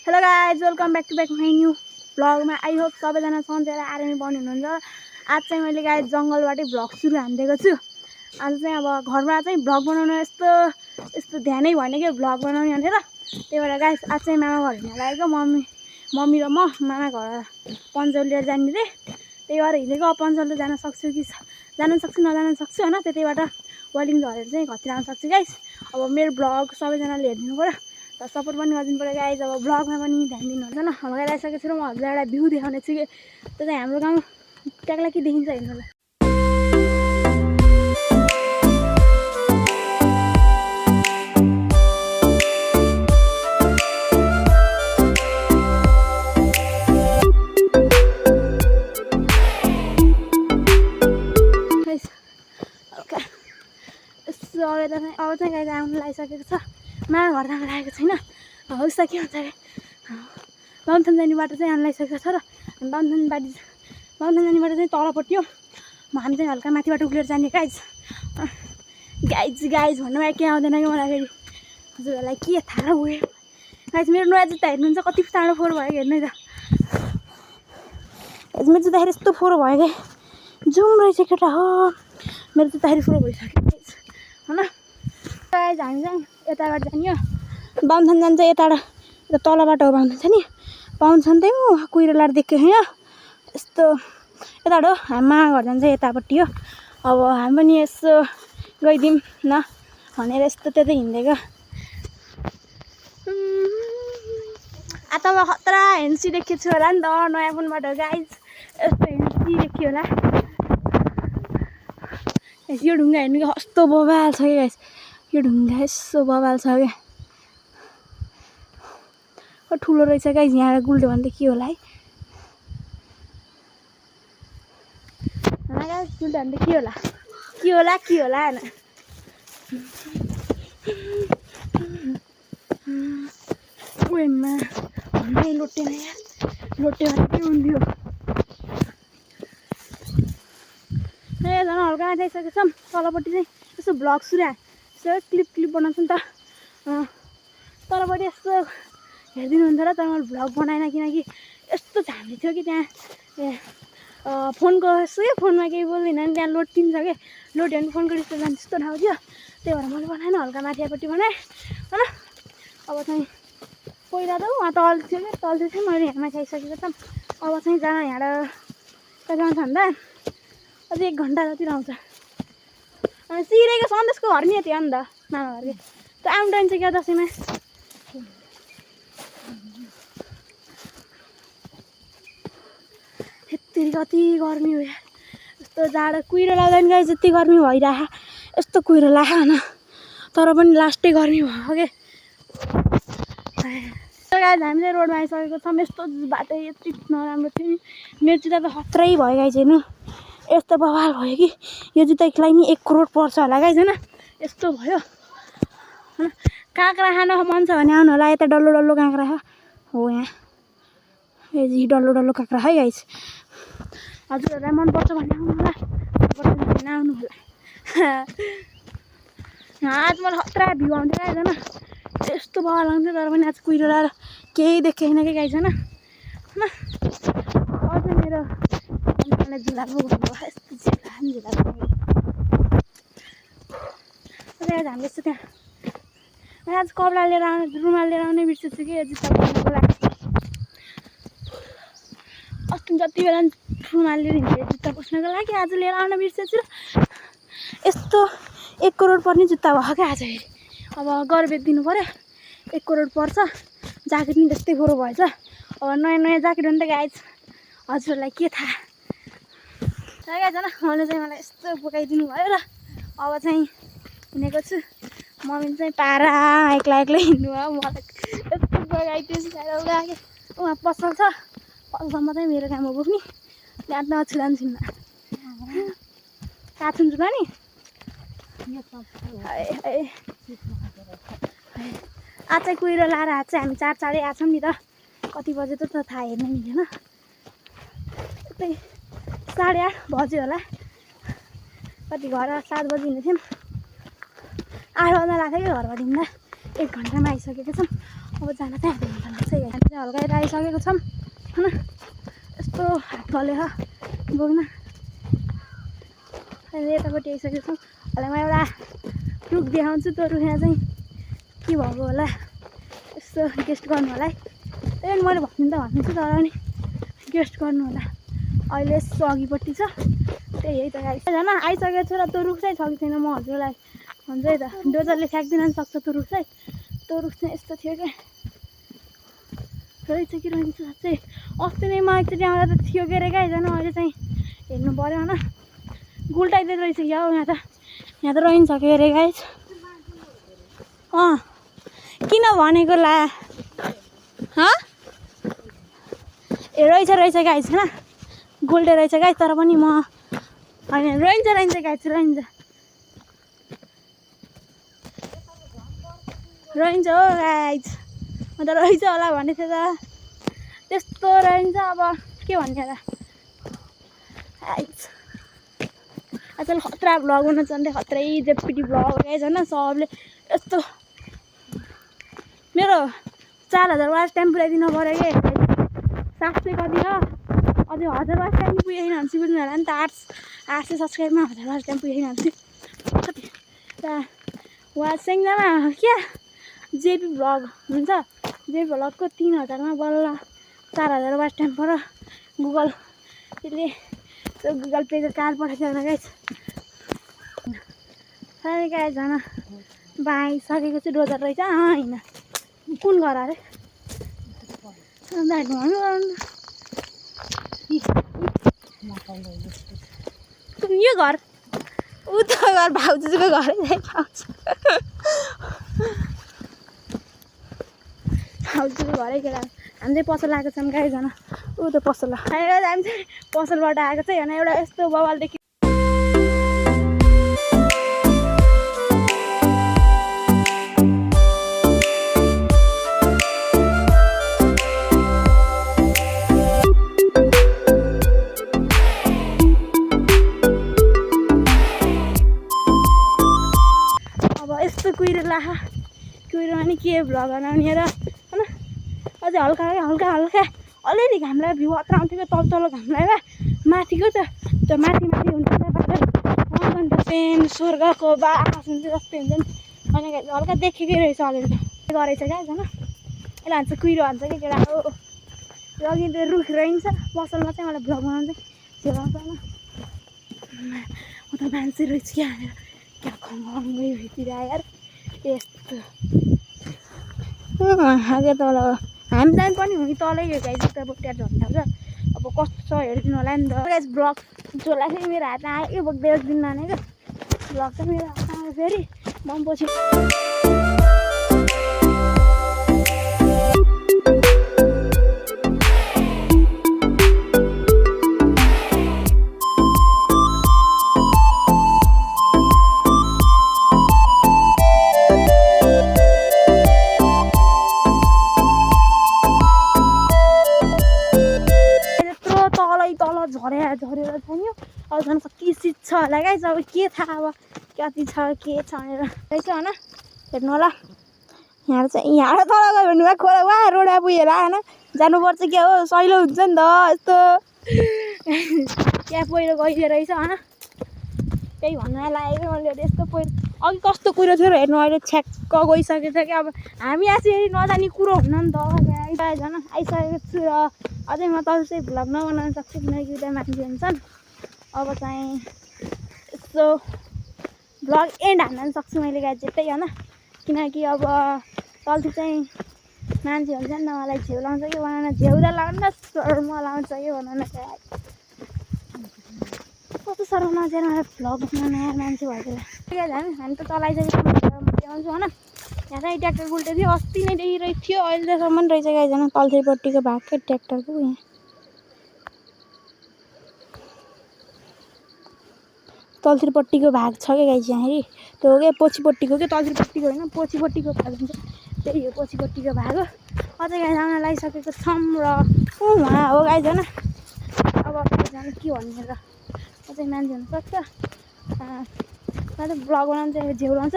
Hello guys, welcome back to my new ब्लगमा। I hope सबैजना सन्चै र आरामै बन्नु हुनुहुन्छ। आज चाहिँ मैले गाइज जङ्गलबाटै भ्लग सुरु हानिदिएको छु। आज चाहिँ अब घरमा चाहिँ भ्लग बनाउनु यस्तो ध्यानै भएन कि भ्लग बनाउने भनेर। त्यही भएर गाइज आज चाहिँ मामा घर हिँड्न लागेको। मम्मी र म मामा घर पन्जल लिएर जाने रे। त्यही भएर हिँडेको। पन्जल जान सक्छु कि जान सक्छु नजान सक्छु होइन। त्यतैबाट वालिङ झरेर चाहिँ घरतिर आउन सक्छु गाइज। अब मेरो भ्लग सबैजनाले हेरिदिनु पऱ्यो, सपोर्ट पनि गरिदिनु पऱ्यो गाइज। अब भ्लगमा पनि ध्यान दिनुहुन्छ न। अब गइरहेको छु र म हजुरलाई एउटा भ्यू देखाउने छु कि त्यो चाहिँ हाम्रो गाउँ ट्याक्ला के देखिन्छ हेर्नु होला। अब चाहिँ गाइज आउनु लागिसकेको छ। मामा घर जानु लागेको छैन। उसलाई के भन्छ अरे बाउन्थन जाने बाटो चाहिँ आउनु लागिसकेको छ र बाउन्थन जाने बाटो चाहिँ तलपट्टि हो। हामी चाहिँ हल्का माथिबाट उक्लेर जाने गाइज। गाइज भन्नु के आउँदैन कि मलाई फेरि हजुरहरूलाई के थाहा उयो गाइज। मेरो नयाँ जुत्ता हेर्नुहुन्छ कति चाँडो फोहोर भयो हेर्नु त। मेरो जुत्ताखेरि यस्तो फोहोर भयो कि जाउँ रहेछ केटा हो। मेरो जुत्ताखेरि फोहोर भइसक्यो गाइज होइन। गाइज हामी चाहिँ यताबाट जाने हो। बाउन्थन जान्छ यताबाट, यता तल बाटो हो बाउन्थन छ नि। बाउन्थन चाहिँ कुहिरो लाएर देख्यो होइन यस्तो यताबाट हो। हामी मामा घर जान्छ यतापट्टि हो। अब हामी पनि यसो गइदिउँ न भनेर यस्तो त्यतै हिँडेको। आतामा खतरा हेन्सी देखेको छु होला नि त नयाँ फोनबाट गाइज। यस्तो हेन्सी देखियो होला। यो ढुङ्गा हेर्नु कि कस्तो बबाल छ कि गाइज। यो ढुङ्गा यसो बबाल छ क्या। ठुलो रहेछ गाइज। यहाँबाट गुल्यो भने त के होला है। गाइज गुल्यो भने त के होला होइन। उयोमा भन्दै लोटे न यार, लोटे भने के हुन्थ्यो। ए झन् हल्का माथि आइसकेको छ। तलपट्टि चाहिँ यसो भ्लग सुरु यसो क्लिप बनाउँछ नि त। तलपट्टि यस्तो हेरिदिनुहुन्छ र। तर मैले भ्लग बनाएन किनकि यस्तो झाँडी थियो कि त्यहाँ फोनको यसो क्या फोनमा केही बोल्दैन नि त्यहाँ लोड दिन्छ क्या। लोड हेर्नु फोनको डिस्प्ले जान्छ त्यस्तो ठाउँ थियो। त्यही भएर मैले बनाएन, हल्का माथिपट्टि बनाएँ होइन। अब चाहिँ पहिला त उहाँ तल थियो क्या, तल थियो मैले यहाँ माथि आइसकेको छ। अब चाहिँ जान यहाँबाट कति जान्छ भन्दा अझै 1 घन्टा जति लाउँछ। अनि सिरेको सन्देशको घर नि थियो नि त मामा घर। त्यो आउनु टाइम चाहिँ क्या दसैँमा। यति कति गर्मी हो यार। यस्तो जाडो कुहिरो लाग्दा नि गाइस जति गर्मी भइरहेको यस्तो कुहिरो लाग्यो होइन। तर पनि लास्टै गर्मी भयो क्या। गाइस हामी चाहिँ रोडमा आइसकेको छौँ। यस्तो बाटो यति नराम्रो थियो नि। मेरो जुत्ता त खत्रै भयो गाइस हेर्नु। यस्तो बवाल भयो कि यो जुत्तालाई नि 1 करोड पर्छ होला गाइस होइन। यस्तो भयो होइन। काँक्रा खान मन छ भने आउनु होला। यता डल्लो काँक्रा हो यहाँ। यदि डल्लो काँक्रा है गाइस। हजुरहरूलाई मनपर्छ भने आउनु होला, मनपर्छ भने आउनु होला। आज मलाई खतरा भ्यू आउँथ्यो गाइस होइन। यस्तो बवाल आउँथ्यो तर पनि आज कुहिरो लाएर केही देखेन कि गाइस होइन। अझ मेरो झुलाको भन्नुभयो यस्तो झुला हामी यस्तो त्यहाँ आज कपडा लिएर आउने रुमाल लिएर आउने बिर्सेछु कि जुत्ता बनाउनुको लागि। अस्ति जति बेला रुमाल लिएर हिँडेँ जुत्ता पुस्नको लागि, आज लिएर आउन बिर्सेछु। यस्तो 1 करोड पर्ने जुत्ता भयो क्या आज। अब गएर बेचिदिनु पऱ्यो। 1 करोड पर्छ। ज्याकेट नि त्यस्तै फोहोर भएछ। अब नयाँ ज्याकेट हो नि त गाइज। हजुरहरूलाई के थाहा गाइज होइन। मैले चाहिँ मलाई यस्तो बोकाइदिनु भयो र अब चाहिँ हिँडेको छु। मम्मी चाहिँ पारा एक्लै हिँड्नु भयो। मलाई यस्तो बोकाइदिएछु लाग्यो। उहाँ पसल छ, पसलसम्म चाहिँ मेरो काम हो बोक्ने। त्यहाँ नछु जान्छौँ कहाँ छुन्छु त नि। आज चाहिँ कुहिरो लाएर आज चाहिँ हामी 4 चाँडै आएछौँ नि त। कति बजे त थाहा हेर्नु मिलेन। यस्तै 8:30 बज्यो होला। कति घर 7 बजी हिँडेको थियौँ। 8 बज्न लाग्थ्यो कि घरबाट हिँड्दा। 1 घन्टामा आइसकेको छौँ। अब जान चाहिँ आउँदैन चाहिँ हल्का आइसकेको छौँ होइन यस्तो हात गलेर बोक्न अहिले यतापट्टि आइसकेको छौँ अहिले म एउटा रुख देखाउँछु त्यो रुखमा चाहिँ के भएको होला यस्तो गेस्ट गर्नु होला है त्यही पनि मैले भनिदिन्छु तर पनि गेस्ट गर्नु होला अहिले यस्तो अघिपट्टि छ त्यही है त झन् आइसकेको छु र त्यो रुख चाहिँ छ कि छैन म हजुरलाई हुन्छ है त डोजरले फ्याँक्दिन नि सक्छ त्यो रुख चाहिँ यस्तो थियो क्या रहेछ कि रहन्छ साँच्चै अस्ति नै म एकचोटि आउँदा त थियो के अरे क्या झन् अहिले चाहिँ हेर्नु पऱ्यो होइन गुल्टाइदिँदै रहेछ क्या यहाँ त रहन्छ के अरे गाइस किन भनेको ला ए रहेछ गाइस होइन गुल्टे रहेछ गाइस तर पनि म होइन रहन्छ गाइस रहन्छ हो गाइस म त रहेछ होला भनेको थियो त त्यस्तो रहन्छ अब के भन्ने र गाइस आजकल खतरा भ्लग हुन चल्दै खत्रै जेपिटी भ्लग गाइस होइन सबले यस्तो मेरो 4000 वाच टाइम पुऱ्याइदिनु पऱ्यो कि 700 कति हो अझै 1000 वाच टाइम पुगेन भने बुझ्नु होला नि त 800 सब्सक्राइबमा 1000 वाच टाइम पुगेन भने कति त वाच चाहिँ जामा क्या जेपी भ्लग हुन्छ जेपी भ्लगको 3000मा बल्ल 4000 वाच टाइम पर गुगल त्यसले त्यो गुगल पेको कार्ड पठाइदिएर गाइस साह्रै गाइस झन् बाइसकेको छु डोजर रहेछ होइन कुन घर अरे यो घर उता घर भाउजूको घरै पाउँछ भाउजूको घरै केटा हामी चाहिँ पसल आएको छौँ गाई झन् ऊ त पसल हामी चाहिँ पसलबाट आएको चाहिँ होइन एउटा यस्तो बवालदेखि कुहिरो अनि के भ्लग बनाउने र होइन अझै हल्का अलिअलि घाम लाग्यो भ्यू अत्र आउँथ्यो तल घाम लाग्यो माथिको त्यो माथि हुन्छ अन्त पेन स्वर्गको बा आकाश हुन्छ जस्तै हुन्छ नि अनि हल्का देखेकै रहेछ अलिअलि गरेछ क्या झन् यसलाई हान्छ कुहिरो हान्छ कि केटा हो र अघि त्यो रुख रहन्छ पसलमा चाहिँ मलाई भ्लग बनाउनु चाहिँ झेलाउँछ होइन म त मान्छे रहेछ क्या हानेर क्या खङ्गै भइतिर यार यस्तो आगे तल हामी जानु पनि हुने तलै यो गाइस उता बोक्टेर झन्डा छ अब कस्तो छ हेरिदिनु होला नि त गाइस ब्लग झोला चाहिँ मेरो हातमा आयो बोक्दै एक दिन लाने क्या ब्लग चाहिँ मेरो हातमा आयो फेरि बमपछि झरेर छैन अब झन् कति चिज छ होला गाइस अब के थाहा अब कति छ के छ भनेर रहेछ होइन हेर्नु होला यहाँ चाहिँ यहाँ तल गयो भने वा खोला वा रोडा पुगेर होइन जानुपर्छ क्या हो सहिलो हुन्छ नि त यस्तो त्यहाँ पहिरो गइदियो रहेछ होइन त्यही भन्न लागेको मैले यस्तो पहिरो अघि कस्तो कुरो थियो हेर्नु अहिले छ्याक्क गइसकेको छ क्या अब हामी यसरी नजाने कुरो हुन्न नि त झन् आइसकेको छु र अझै म तल चाहिँ भ्लग नबनाउन सक्छु किनकि उता मान्छे हुन्छन् अब चाहिँ यस्तो भ्लग एन्ड हान्न पनि सक्छु मैले गाई जेतै होइन किनकि अब तलतिर चाहिँ मान्छे हुन्छ नि त मलाई झेउ लाउँछ कि बनाउन झेउदा लाउनु न शर्म लाउँछ कि बनाउन चाहिँ कस्तो शर्म नजाएर मलाई भ्लग बनाएर मान्छे भएकोलाई हामी त चलाइसकेको आउँछु होइन यहाँ चाहिँ ट्र्याक्टर गुल्टे थियो अस्ति नै देखिरहेको थियो अहिलेसम्म रहेछ गाइजना तल्थिपट्टिको भाग क्या ट्र्याक्टरको यहाँ तल्थिपट्टिको भाग छ क्या गाइज यहाँखेरि त्यो हो क्या पछिपट्टिको क्या तल्थिपट्टिको होइन पछिपट्टिको भाग हुन्छ त्यही हो पछिपट्टिको भाग हो अझै गाइज आउन लागिसकेको छौँ र उहाँ हो गाइज होइन अब गाइज के भन्ने र अझै मान्छे हुनसक्छ ब्लग बनाउनु चाहिँ झेउ लाउँछ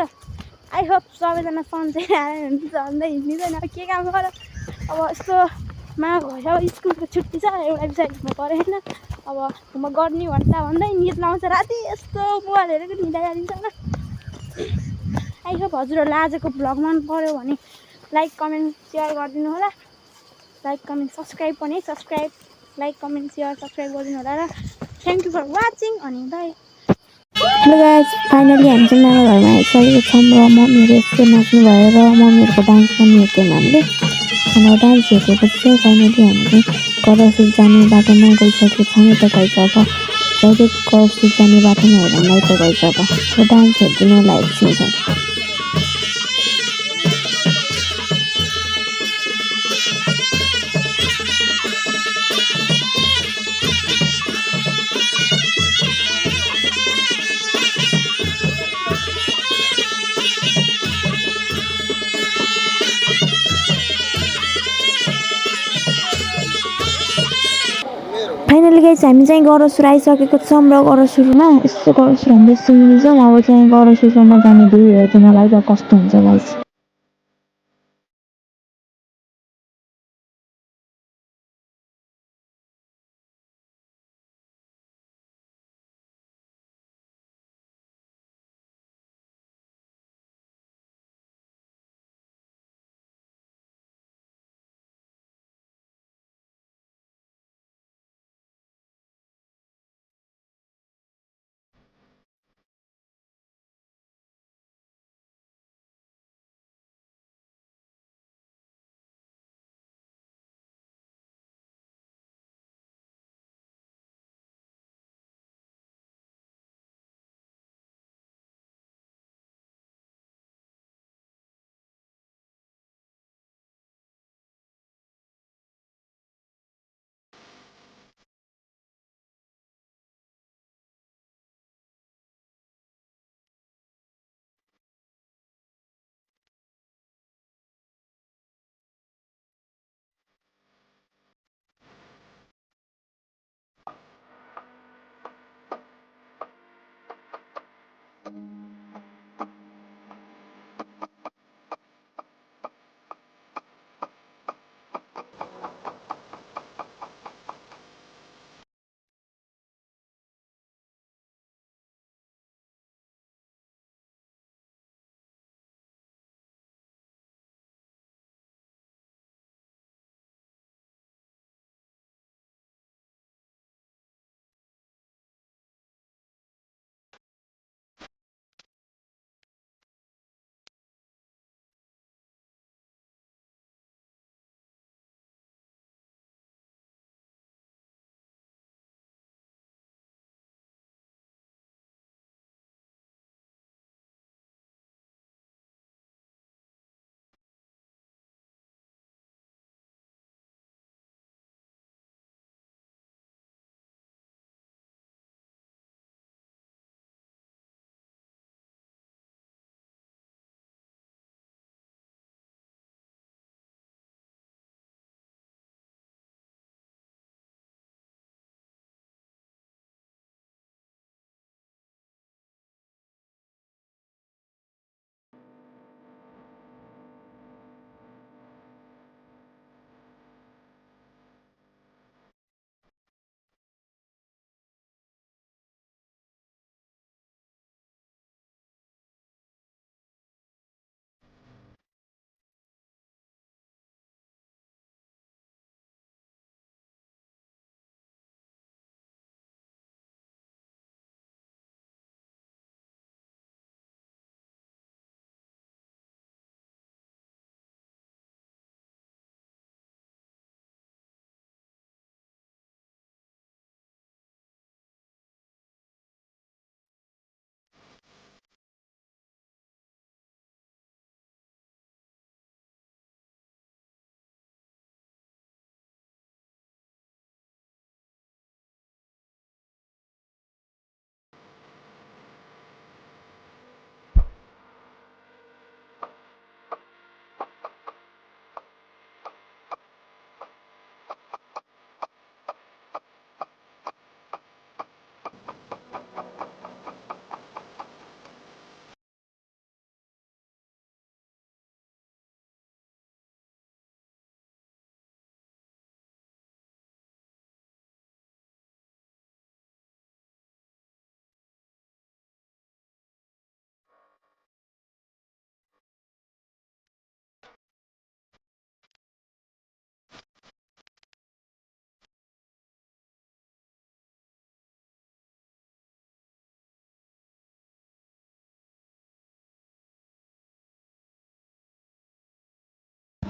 आई होप सबैजना सन्चै आयो भने झन्डै हिँड्दैन के काम गर अब यस्तोमा घर अब स्कुलको छुट्टी छ एउटा विषय हिँड्नु पऱ्यो होइन अब म गर्ने भन्दै निद लाउँछ राति यस्तो मोबाइल हेरेको निदा जान्छ होइन आई होप हजुरहरूलाई आजको भ्लग मन पऱ्यो भने लाइक कमेन्ट सेयर गरिदिनु होला लाइक कमेन्ट सब्सक्राइब पनि लाइक कमेन्ट सेयर सब्सक्राइब गरिदिनु होला र थ्याङ्क यू फर वाचिङ अनि बाई हेलो गाइस फाइनली हामी चाहिँ मामा घरमा आइसकेको छौँ र मम्मीहरू यस्तो नाच्नु भयो र मम्मीहरूको डान्स पनि हेर्थ्यौँ हामीले हाम्रो डान्स हेरेपछि चाहिँ फाइनली हामी चाहिँ करसुर जाने बाटोमा गइसकेको छौँ यता गइस अब डाइरेक्ट करसुर जाने बाटोमा हेरौँला यता गइस अब डान्स हेरिदिनु होला एकछिन चाहिँ फाइनली गाइस हामी चाहिँ गरसुर आइसकेको छौँ र गरसुरमा यस्तो गरसुर हाम्रो यस्तो मिल्छौँ अब चाहिँ गरसुरमा जाने भ्यू हेर्दिनलाई र कस्तो हुन्छ गाइस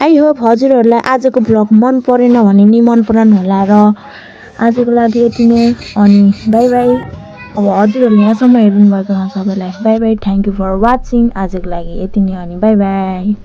आई होप हजुरहरूलाई आजको भ्लग मन परेन भने नि मन पराउनु होला र आजको लागि यति नै अनि बाई बाई। अब हजुरहरूले यहाँसम्म हेर्नु भएको छ सबैलाई bye bye, thank you for watching. आजको लागि यति नै अनि बाई बाई।